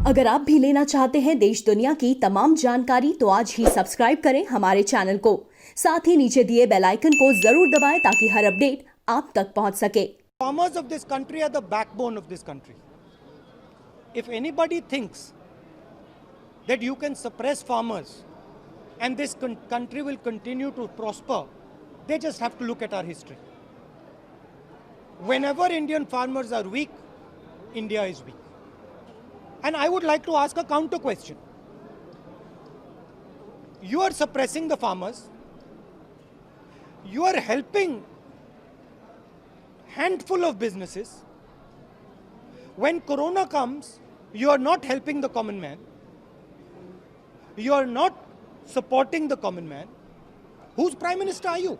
अगर आप भी लेना चाहते हैं देश दुनिया की तमाम जानकारी तो आज ही सब्सक्राइब करें हमारे चैनल को। साथ ही नीचे दिए बेल आइकन को जरूर दबाएं ताकि हर अपडेट आप तक पहुंच सके। Farmers of this country are the backbone of this country. If anybody thinks that you can suppress farmers and this country will continue to prosper, they just have to look at our history. Whenever Indian farmers are weak, India is weak. And I would like to ask a counter question. You are suppressing the farmers. You are helping handful of businesses. When Corona comes, you are not helping the common man. You are not supporting the common man. Whose Prime Minister are you?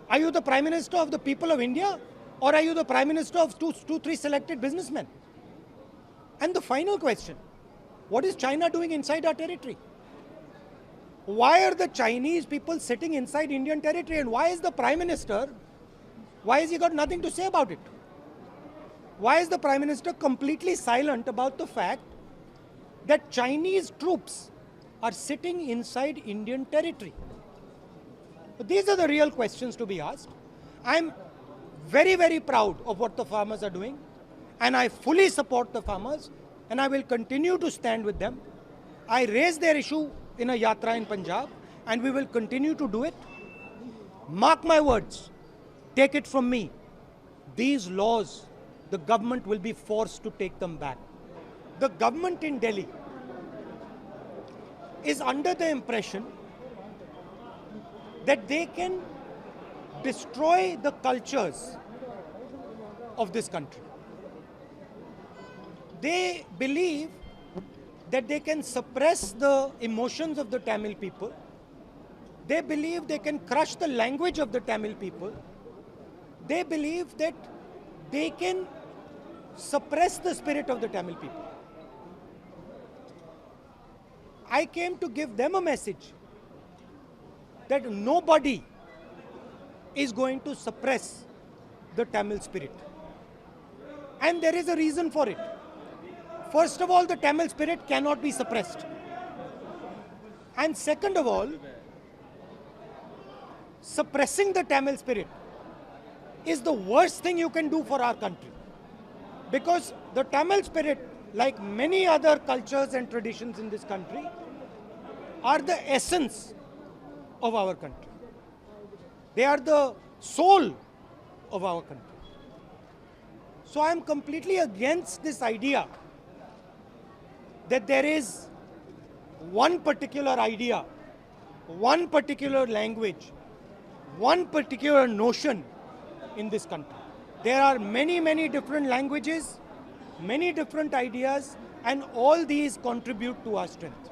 Are you the Prime Minister of the people of India? Or are you the Prime Minister of three selected businessmen? And the final question, what is China doing inside our territory? Why are the Chinese people sitting inside Indian territory, and why is the Prime Minister, why has he got nothing to say about it? Why is the Prime Minister completely silent about the fact that Chinese troops are sitting inside Indian territory? These are the real questions to be asked. I'm very, very proud of what the farmers are doing, and I fully support the farmers, and I will continue to stand with them. I raised their issue in a yatra in Punjab, and we will continue to do it. Mark my words, take it from me, these laws, the government will be forced to take them back. The government in Delhi is under the impression that they can destroy the cultures of this country. They believe that they can suppress the emotions of the Tamil people. They believe they can crush the language of the Tamil people. They believe that they can suppress the spirit of the Tamil people. I came to give them a message that nobody is going to suppress the Tamil spirit. And there is a reason for it. First of all, the Tamil spirit cannot be suppressed. And second of all, suppressing the Tamil spirit is the worst thing you can do for our country. Because the Tamil spirit, like many other cultures and traditions in this country, are the essence of our country. They are the soul of our country. So I am completely against this idea that there is one particular idea, one particular language, one particular notion in this country. There are many, many different languages, many different ideas, and all these contribute to our strength.